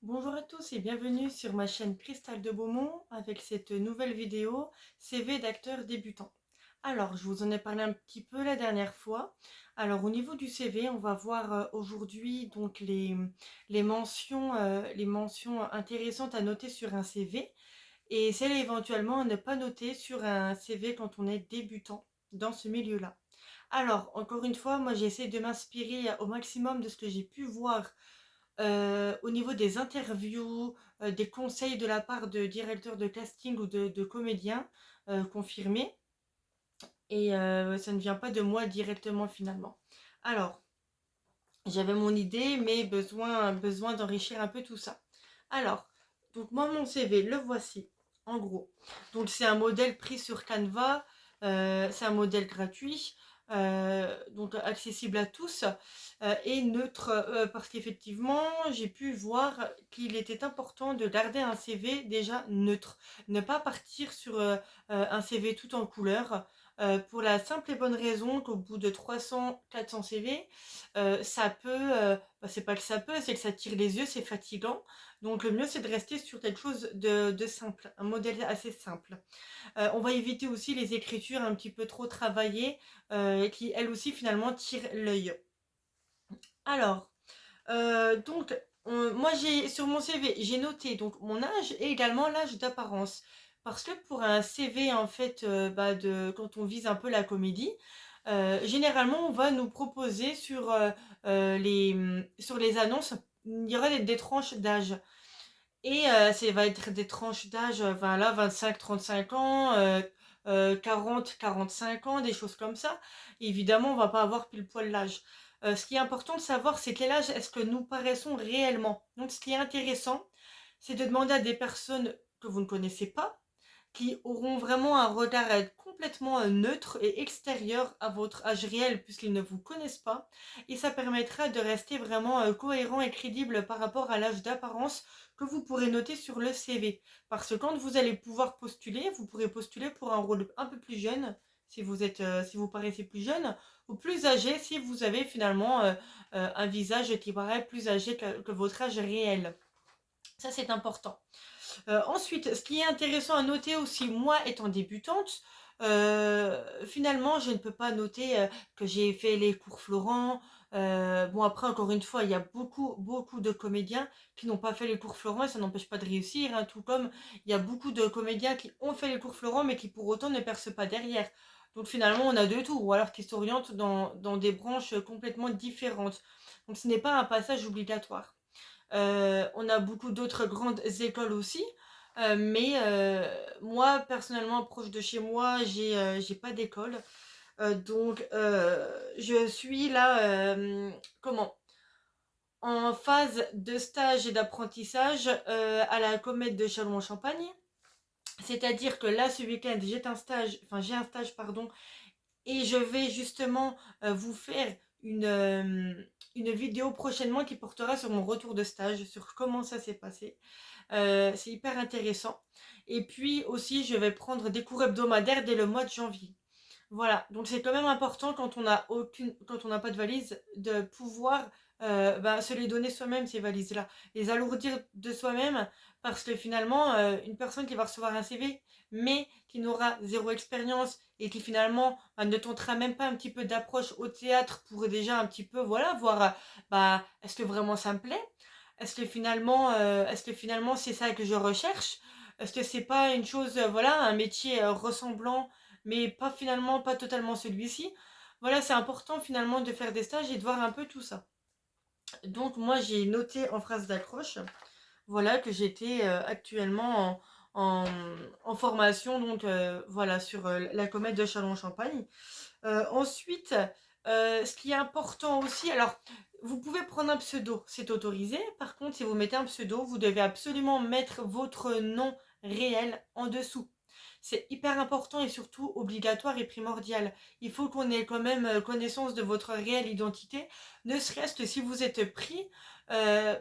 Bonjour à tous et bienvenue sur ma chaîne Cristal de Beaumont avec cette nouvelle vidéo CV d'acteur débutant. Alors, je vous en ai parlé un petit peu la dernière fois. Alors, au niveau du CV, on va voir aujourd'hui donc les mentions intéressantes à noter sur un CV et celles éventuellement à ne pas noter sur un CV quand on est débutant dans ce milieu-là. Alors, encore une fois, moi j'essaie de m'inspirer au maximum de ce que j'ai pu voir au niveau des interviews, des conseils de la part de directeurs de casting ou de comédiens confirmés. Et ça ne vient pas de moi directement finalement. Alors, j'avais mon idée, mais besoin d'enrichir un peu tout ça. Alors, donc moi, mon CV, le voici, en gros. Donc, c'est un modèle pris sur Canva, c'est un modèle gratuit, donc accessible à tous, et neutre, parce qu'effectivement, j'ai pu voir qu'il était important de garder un CV déjà neutre. Ne pas partir sur un CV tout en couleur, pour la simple et bonne raison qu'au bout de 300-400 CV, ça peut, c'est pas que ça peut, c'est que ça tire les yeux, c'est fatigant. Donc le mieux c'est de rester sur quelque chose de simple, un modèle assez simple. On va éviter aussi les écritures un petit peu trop travaillées, qui elles aussi finalement tirent l'œil. Alors, donc moi j'ai sur mon CV j'ai noté donc mon âge et également l'âge d'apparence. Parce que pour un CV en fait, quand on vise un peu la comédie, généralement on va nous proposer sur les annonces, il y aura des tranches d'âge. Et ça va être des tranches d'âge, voilà, 25-35 ans, 40-45 ans, des choses comme ça. Évidemment, on va pas avoir pile poil l'âge. Ce qui est important de savoir, c'est quel âge est-ce que nous paraissons réellement. Donc, ce qui est intéressant, c'est de demander à des personnes que vous ne connaissez pas, qui auront vraiment un regard complètement neutre et extérieur à votre âge réel puisqu'ils ne vous connaissent pas. Et ça permettra de rester vraiment cohérent et crédible par rapport à l'âge d'apparence que vous pourrez noter sur le CV. Parce que quand vous allez pouvoir postuler, vous pourrez postuler pour un rôle un peu plus jeune si vous paraissez plus jeune, ou plus âgé si vous avez finalement un visage qui paraît plus âgé que votre âge réel. Ça, c'est important. Ensuite, ce qui est intéressant à noter aussi, moi étant débutante, finalement, je ne peux pas noter que j'ai fait les cours Florent. Bon, après, encore une fois, il y a beaucoup de comédiens qui n'ont pas fait les cours Florent et ça n'empêche pas de réussir, hein, tout comme il y a beaucoup de comédiens qui ont fait les cours Florent mais qui pour autant ne percent pas derrière. Donc finalement, on a de tout, ou alors qui s'orientent dans des branches complètement différentes. Donc ce n'est pas un passage obligatoire. On a beaucoup d'autres grandes écoles aussi. Mais moi, personnellement, proche de chez moi, j'ai pas d'école. Je suis là, comment? En phase de stage et d'apprentissage à la Comète de Châlons-en-Champagne. C'est-à-dire que là, ce week-end, j'ai un stage, pardon, et je vais justement vous faire une vidéo prochainement qui portera sur mon retour de stage, sur comment ça s'est passé. C'est hyper intéressant. Et puis aussi, je vais prendre des cours hebdomadaires dès le mois de janvier. Voilà, donc c'est quand même important quand on n'a pas de valise, de pouvoir se les donner soi-même ces valises-là, les alourdir de soi-même, parce que finalement, une personne qui va recevoir un CV, mais qui n'aura zéro expérience et qui finalement ne tentera même pas un petit peu d'approche au théâtre pour déjà un petit peu, voilà, voir, est-ce que vraiment ça me plaît? Est-ce que finalement c'est ça que je recherche? Est-ce que c'est pas une chose, voilà, un métier ressemblant mais pas finalement, pas totalement celui-ci. Voilà, c'est important finalement de faire des stages et de voir un peu tout ça. Donc moi j'ai noté en phrase d'accroche, voilà, que j'étais actuellement en, en formation, donc voilà, sur la comète de Châlons-en-Champagne. Ensuite, ce qui est important aussi, alors vous pouvez prendre un pseudo, c'est autorisé. Par contre, si vous mettez un pseudo, vous devez absolument mettre votre nom réel en dessous. C'est hyper important et surtout obligatoire et primordial. Il faut qu'on ait quand même connaissance de votre réelle identité, ne serait-ce que si vous êtes pris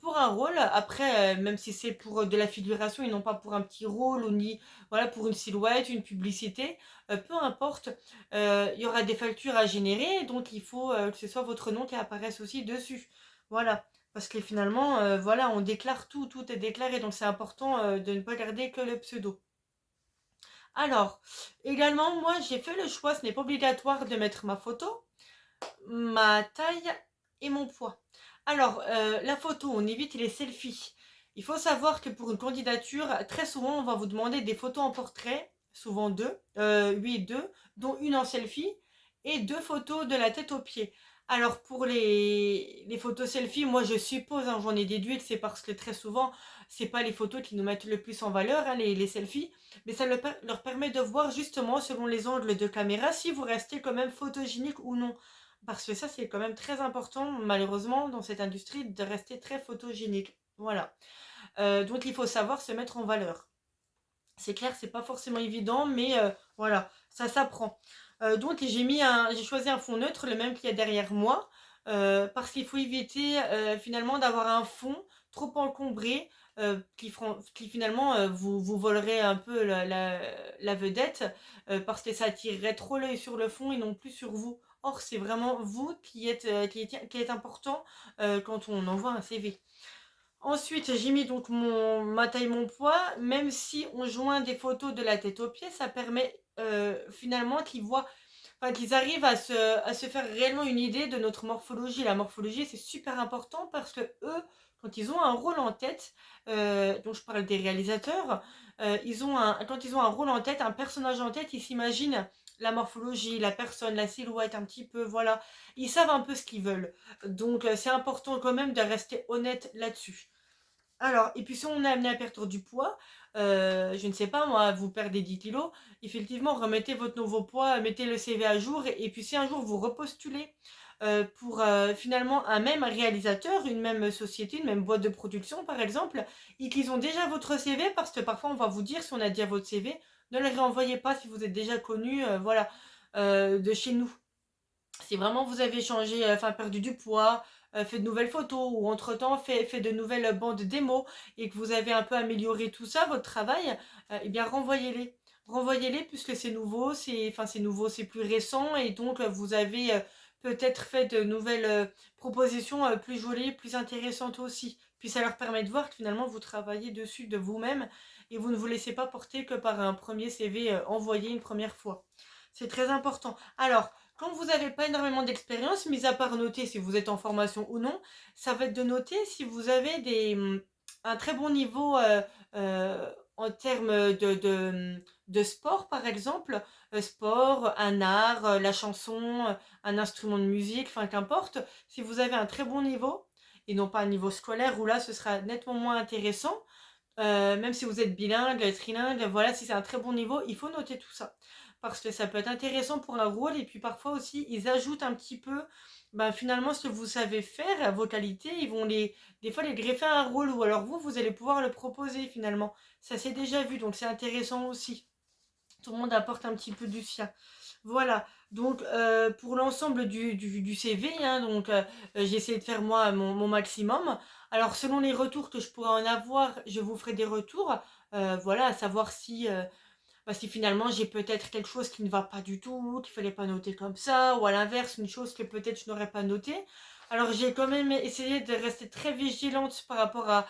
pour un rôle. Après, même si c'est pour de la figuration et non pas pour un petit rôle ou ni voilà pour une silhouette, une publicité, peu importe, il y aura des factures à générer, donc il faut que ce soit votre nom qui apparaisse aussi dessus. Voilà. Parce que finalement, voilà, on déclare tout, tout est déclaré, donc c'est important de ne pas garder que le pseudo. Alors, également, moi, j'ai fait le choix, ce n'est pas obligatoire de mettre ma photo, ma taille et mon poids. Alors, la photo, on évite les selfies. Il faut savoir que pour une candidature, très souvent, on va vous demander des photos en portrait, souvent deux, oui, deux, dont une en selfie et deux photos de la tête aux pieds. Alors, pour les photos selfie, moi, je suppose, hein, j'en ai déduit que c'est parce que très souvent, c'est pas les photos qui nous mettent le plus en valeur, hein, les selfies, mais ça leur permet de voir justement, selon les angles de caméra, si vous restez quand même photogénique ou non. Parce que ça, c'est quand même très important, malheureusement, dans cette industrie, de rester très photogénique. Voilà. Donc, il faut savoir se mettre en valeur. C'est clair, c'est pas forcément évident, mais voilà, ça s'apprend. Donc, j'ai choisi un fond neutre, le même qu'il y a derrière moi, parce qu'il faut éviter finalement d'avoir un fond trop encombré qui finalement vous volerait un peu la vedette parce que ça attirerait trop l'œil sur le fond et non plus sur vous. Or, c'est vraiment vous qui est important quand on envoie un CV. Ensuite, j'ai mis donc ma taille, mon poids. Même si on joint des photos de la tête aux pieds, ça permet finalement qu'ils arrivent à se faire réellement une idée de notre morphologie. La morphologie, c'est super important parce que eux, quand ils ont un rôle en tête, dont je parle des réalisateurs, quand ils ont un rôle en tête, un personnage en tête, ils s'imaginent la morphologie, la personne, la silhouette un petit peu, voilà. Ils savent un peu ce qu'ils veulent. Donc, c'est important quand même de rester honnête là-dessus. Alors, et puis si on est amené à perdre du poids, je ne sais pas moi, vous perdez 10 kilos, effectivement, remettez votre nouveau poids, mettez le CV à jour, et puis si un jour vous repostulez pour finalement un même réalisateur, une même société, une même boîte de production par exemple, et qu'ils ont déjà votre CV, parce que parfois on va vous dire si on a déjà votre CV, ne le réenvoyez pas si vous êtes déjà connu, voilà, de chez nous. Si vraiment vous avez changé, enfin perdu du poids, fait de nouvelles photos ou entre-temps fait de nouvelles bandes démo et que vous avez un peu amélioré tout ça, votre travail, eh bien renvoyez-les. Renvoyez-les puisque c'est nouveau, c'est plus récent et donc vous avez peut-être fait de nouvelles propositions plus jolies, plus intéressantes aussi. Puis ça leur permet de voir que finalement vous travaillez dessus de vous-même et vous ne vous laissez pas porter que par un premier CV envoyé une première fois. C'est très important. Alors, quand vous n'avez pas énormément d'expérience, mis à part noter si vous êtes en formation ou non, ça va être de noter si vous avez un très bon niveau en termes de sport, par exemple. Sport, un art, la chanson, un instrument de musique, enfin qu'importe. Si vous avez un très bon niveau, et non pas un niveau scolaire, où là ce sera nettement moins intéressant, même si vous êtes bilingue, trilingue, voilà, si c'est un très bon niveau, il faut noter tout ça. Parce que ça peut être intéressant pour un rôle et puis parfois aussi ils ajoutent un petit peu finalement ce que vous savez faire, vos qualités, des fois les greffer à un rôle ou alors vous allez pouvoir le proposer finalement. Ça s'est déjà vu donc c'est intéressant aussi. Tout le monde apporte un petit peu du sien. Voilà, donc pour l'ensemble du CV, hein, donc j'ai essayé de faire moi mon maximum. Alors selon les retours que je pourrais en avoir, je vous ferai des retours. Voilà, à savoir si finalement j'ai peut-être quelque chose qui ne va pas du tout, qu'il fallait pas noter comme ça, ou à l'inverse, une chose que peut-être je n'aurais pas notée. Alors j'ai quand même essayé de rester très vigilante par rapport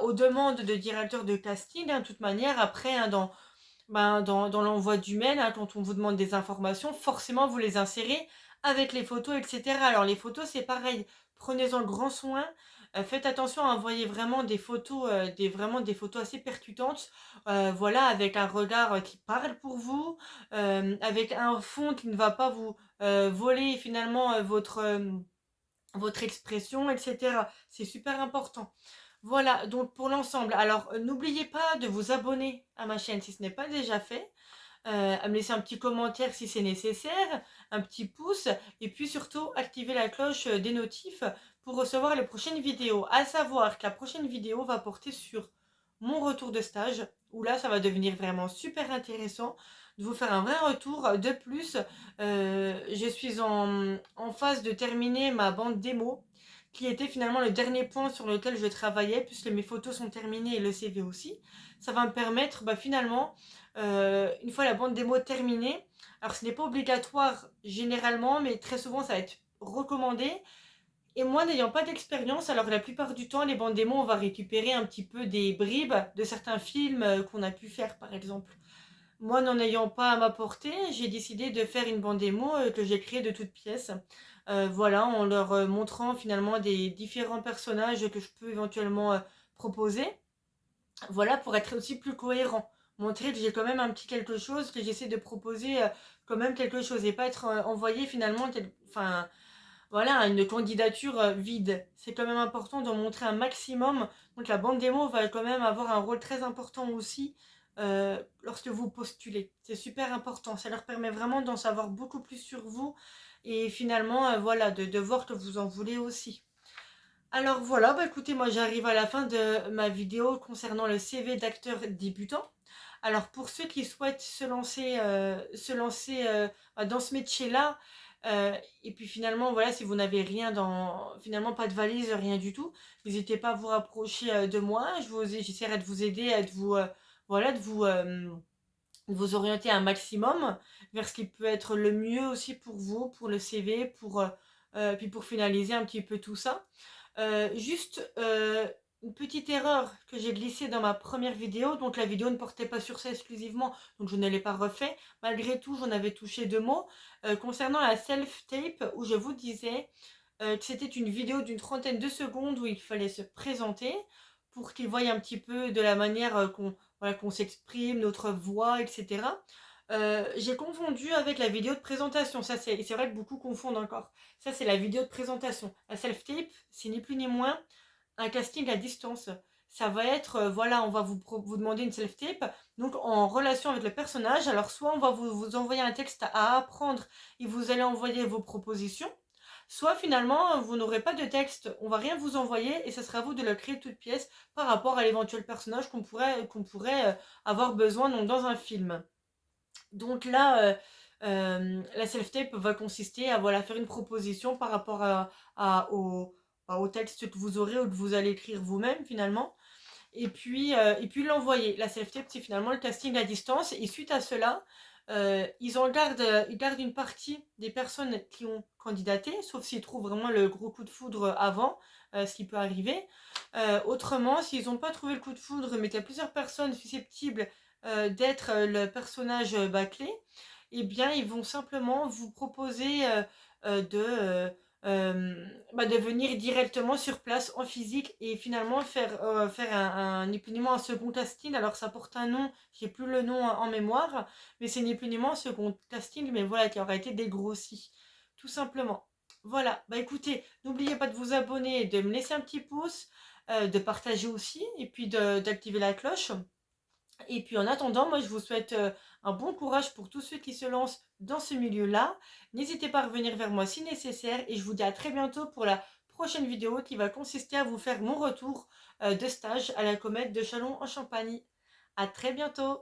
aux demandes de directeurs de casting, hein, de toute manière. Après, hein, dans l'envoi du mail, hein, quand on vous demande des informations, forcément vous les insérez avec les photos, etc. Alors les photos, c'est pareil. Prenez-en grand soin. Faites attention à envoyer vraiment des photos, vraiment des photos assez percutantes. Voilà, avec un regard qui parle pour vous, avec un fond qui ne va pas vous voler finalement votre expression, etc. C'est super important. Voilà, donc pour l'ensemble. Alors, n'oubliez pas de vous abonner à ma chaîne si ce n'est pas déjà fait, à me laisser un petit commentaire si c'est nécessaire, un petit pouce, et puis surtout activer la cloche des notifs pour recevoir les prochaines vidéos. À savoir que la prochaine vidéo va porter sur mon retour de stage, où là ça va devenir vraiment super intéressant de vous faire un vrai retour. De plus, je suis en phase de terminer ma bande démo, qui était finalement le dernier point sur lequel je travaillais, puisque mes photos sont terminées et le CV aussi. Ça va me permettre finalement, une fois la bande démo terminée, alors ce n'est pas obligatoire généralement, mais très souvent ça va être recommandé, Et moi, n'ayant pas d'expérience, alors la plupart du temps, les bandes démos, on va récupérer un petit peu des bribes de certains films qu'on a pu faire, par exemple. Moi, n'en ayant pas à m'apporter, j'ai décidé de faire une bande démo que j'ai créée de toutes pièces. Voilà, en leur montrant finalement des différents personnages que je peux éventuellement proposer. Voilà, pour être aussi plus cohérent. Montrer que j'ai quand même un petit quelque chose, que j'essaie de proposer quand même quelque chose et pas être envoyé finalement, enfin, voilà, une candidature vide. C'est quand même important de montrer un maximum. Donc la bande démo va quand même avoir un rôle très important aussi lorsque vous postulez. C'est super important. Ça leur permet vraiment d'en savoir beaucoup plus sur vous et finalement, voilà, de voir que vous en voulez aussi. Alors voilà, bah écoutez, moi j'arrive à la fin de ma vidéo concernant le CV d'acteur débutant. Alors pour ceux qui souhaitent se lancer dans ce métier-là, euh, et puis finalement voilà, si vous n'avez rien finalement pas de valise, rien du tout, n'hésitez pas à vous rapprocher de moi. J'essaierai de vous aider, voilà, de vous orienter un maximum vers ce qui peut être le mieux aussi pour vous, pour le CV, puis pour finaliser un petit peu tout ça. Juste une petite erreur que j'ai glissée dans ma première vidéo, donc la vidéo ne portait pas sur ça exclusivement, donc je ne l'ai pas refait. Malgré tout, j'en avais touché deux mots concernant la self-tape où je vous disais que c'était une vidéo d'une trentaine de secondes où il fallait se présenter pour qu'ils voient un petit peu de la manière qu'on s'exprime, notre voix, etc. J'ai confondu avec la vidéo de présentation. Ça, c'est vrai que beaucoup confondent encore. Ça, c'est la vidéo de présentation. La self-tape, c'est ni plus ni moins un casting à distance. Ça va être, voilà, on va vous demander une self-tape, donc en relation avec le personnage. Alors, soit on va vous envoyer un texte à apprendre et vous allez envoyer vos propositions, soit finalement, vous n'aurez pas de texte, on va rien vous envoyer et ce sera à vous de le créer toute pièce par rapport à l'éventuel personnage qu'on pourrait avoir besoin donc, dans un film. Donc là, la self-tape va consister à voilà, faire une proposition par rapport au texte que vous aurez ou que vous allez écrire vous-même finalement. Et puis l'envoyer. La self-tape, c'est finalement le casting à distance. Et suite à cela, ils gardent une partie des personnes qui ont candidaté, sauf s'ils trouvent vraiment le gros coup de foudre avant, ce qui peut arriver. Autrement, s'ils n'ont pas trouvé le coup de foudre, mais qu'il y a plusieurs personnes susceptibles d'être le personnage clé, eh bien, ils vont simplement vous proposer de venir directement sur place en physique et finalement faire ni plus ni moins un second casting. Alors ça porte un nom, j'ai plus le nom en mémoire, mais c'est ni plus ni moins un second casting, mais voilà, qui aura été dégrossi, tout simplement. Voilà, bah écoutez, n'oubliez pas de vous abonner, de me laisser un petit pouce, de partager aussi, et puis d'activer la cloche. Et puis en attendant, moi je vous souhaite un bon courage pour tous ceux qui se lancent dans ce milieu-là. N'hésitez pas à revenir vers moi si nécessaire et je vous dis à très bientôt pour la prochaine vidéo qui va consister à vous faire mon retour de stage à la Comète de Châlons en Champagne. À très bientôt!